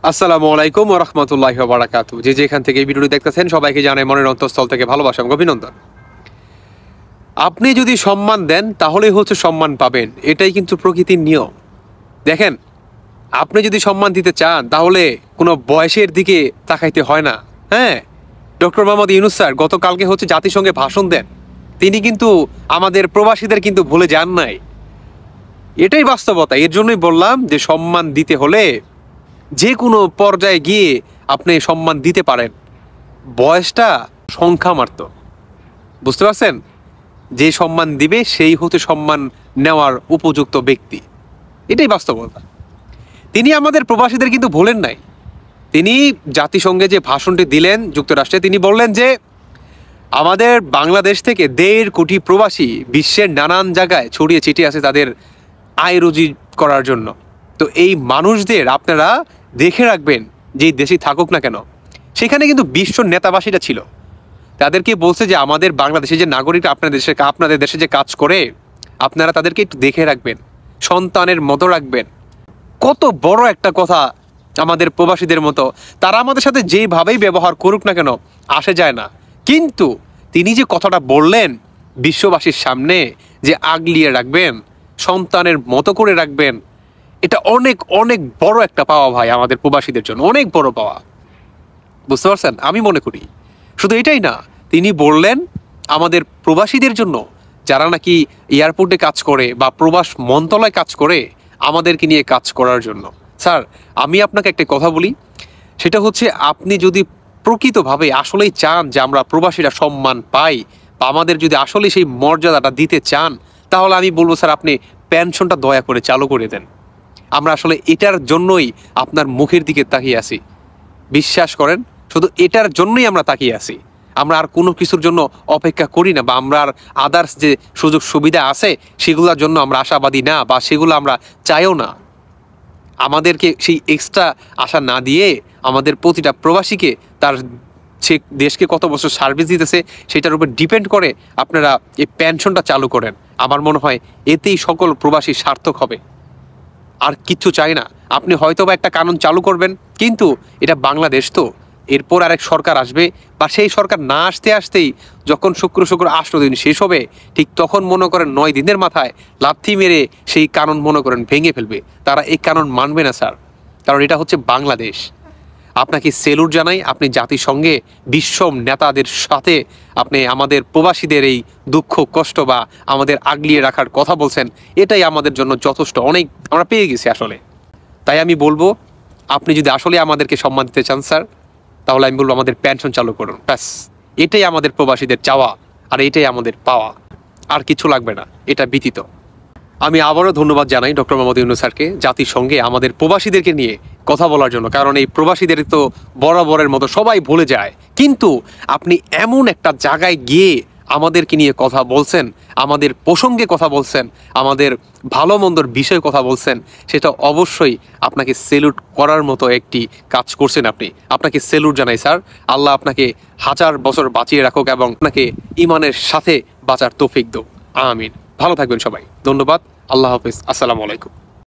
আসসালামু আলাইকুম ওয়া রাহমাতুল্লাহি ওয়া বারাকাতুহু। যে যেখান থেকে এই ভিডিওটি দেখতেছেন সবাইকে জানাই মনের অন্তঃস্থল থেকে ভালোবাসা এবং অভিনন্দন। আপনি যদি সম্মান দেন তাহলেই হচ্ছে সম্মান পাবেন, এটাই কিন্তু প্রকৃতির নিয়ম। দেখেন, আপনি যদি সম্মান দিতে চান তাহলে কোনো বয়সের দিকে তাকাইতে হয় না। হ্যাঁ, ডক্টর মোহাম্মদ ইউনূস স্যার গতকালকে হচ্ছে জাতিসংঘে ভাষণ দেন, তিনি কিন্তু আমাদের প্রবাসীদের কিন্তু ভুলে যান নাই। এটাই বাস্তবতা। এর জন্যই বললাম যে সম্মান দিতে হলে যে কোনো পর্যায়ে গিয়ে আপনি সম্মান দিতে পারেন। বয়সটা সংখ্যা মাত্র, বুঝতে পারছেন? যে সম্মান দিবে সেই হতে সম্মান নেওয়ার উপযুক্ত ব্যক্তি, এটাই বাস্তবতা। তিনি আমাদের প্রবাসীদের কিন্তু ভোলেন নাই। তিনি জাতিসংঘে যে ভাষণটি দিলেন যুক্তরাষ্ট্রে, তিনি বললেন যে আমাদের বাংলাদেশ থেকে 1.5 কোটি প্রবাসী বিশ্বের নানান জায়গায় ছড়িয়ে ছিটিয়ে আছে তাদের আয় রুজি করার জন্য। তো এই মানুষদের আপনারা দেখে রাখবেন, যেই দেশে থাকুক না কেন। সেখানে কিন্তু বিশ্ব নেতাবাসীরা ছিল, তাদেরকে বলছে যে আমাদের বাংলাদেশের যে নাগরিকরা আপনাদের দেশে যে কাজ করে আপনারা তাদেরকে একটু দেখে রাখবেন, সন্তানের মতো রাখবেন। কত বড় একটা কথা আমাদের প্রবাসীদের মতো। তারা আমাদের সাথে যেভাবেই ব্যবহার করুক না কেন আসে যায় না, কিন্তু তিনি যে কথাটা বললেন বিশ্ববাসীর সামনে যে আগলিয়ে রাখবেন, সন্তানের মতো করে রাখবেন, এটা অনেক অনেক বড় একটা পাওয়া ভাই, আমাদের প্রবাসীদের জন্য অনেক বড় পাওয়া। বুঝতে পারছেন? আমি মনে করি শুধু এটাই না, তিনি বললেন আমাদের প্রবাসীদের জন্য যারা নাকি এয়ারপোর্টে কাজ করে বা প্রবাস মন্ত্রণালয়ে কাজ করে আমাদেরকে নিয়ে কাজ করার জন্য। স্যার, আমি আপনাকে একটা কথা বলি, সেটা হচ্ছে আপনি যদি প্রকৃতভাবে আসলেই চান যে আমরা প্রবাসীরা সম্মান পাই বা আমাদের যদি আসলে সেই মর্যাদাটা দিতে চান, তাহলে আমি বলবো স্যার আপনি পেনশনটা দয়া করে চালু করে দেন। আমরা আসলে এটার জন্যই আপনার মুখের দিকে তাকিয়ে আছি। বিশ্বাস করেন, শুধু এটার জন্যই আমরা তাকিয়ে আছি। আমরা আর কোনো কিছুর জন্য অপেক্ষা করি না, বা আমরা আর আদার্স যে সুযোগ সুবিধা আছে সেগুলোর জন্য আমরা আশাবাদী না, বা সেগুলো আমরা চাইও না। আমাদেরকে সেই এক্সট্রা আশা না দিয়ে আমাদের প্রতিটা প্রবাসীকে তার সে দেশকে কত বছর সার্ভিস দিতেছে সেটার উপর ডিপেন্ড করে আপনারা এই পেনশনটা চালু করেন। আমার মনে হয় এতেই সকল প্রবাসী সার্থক হবে। আর কিচ্ছু চাই না। আপনি হয়তো বা একটা কানুন চালু করবেন, কিন্তু এটা বাংলাদেশ, তো এরপর আরেক সরকার আসবে, বা সেই সরকার না আসতে আসতেই যখন শুক্র 8 দিন শেষ হবে, ঠিক তখন মনে করেন 9 দিনের মাথায় লাথি মেরে সেই কানুন মনে করেন ভেঙে ফেলবে। তারা এই কানুন মানবে না স্যার, কারণ এটা হচ্ছে বাংলাদেশ। আপনাকে সেলুট জানাই, আপনি জাতিসংঘে বিশ্ব নেতাদের সাথে আপনি আমাদের প্রবাসীদের এই দুঃখ কষ্ট বা আমাদের আগলিয়ে রাখার কথা বলছেন, এটাই আমাদের জন্য যথেষ্ট। অনেক আমরা পেয়ে গেছি আসলে। তাই আমি বলবো, আপনি যদি আসলে আমাদেরকে সম্মান দিতে চান স্যার, তাহলে আমি বলবো আমাদের পেনশন চালু করুন, ব্যাস। এটাই আমাদের প্রবাসীদের চাওয়া, আর এটাই আমাদের পাওয়া, আর কিছু লাগবে না, এটা ব্যতীত। আমি আবারও ধন্যবাদ জানাই ডক্টর মোহাম্মদ ইউনূস স্যারকে জাতিসংঘে আমাদের প্রবাসীদেরকে নিয়ে কথা বলার জন্য। কারণ এই প্রবাসীদের তো বরাবরের মতো সবাই ভুলে যায়, কিন্তু আপনি এমন একটা জায়গায় গিয়ে আমাদেরকে নিয়ে কথা বলছেন, আমাদের প্রসঙ্গে কথা বলছেন, আমাদের ভালো মন্দর বিষয়ে কথা বলছেন, সেটা অবশ্যই আপনাকে সেলুট করার মতো একটি কাজ করছেন আপনি। আপনাকে সেলুট জানাই স্যার। আল্লাহ আপনাকে 1000 বছর বাঁচিয়ে রাখুক এবং আপনাকে ইমানের সাথে বাঁচার তৌফিক দাও। আমিন। ভালো থাকবেন সবাই। ধন্যবাদ। আল্লাহ হাফেজ। আসসালামু আলাইকুম।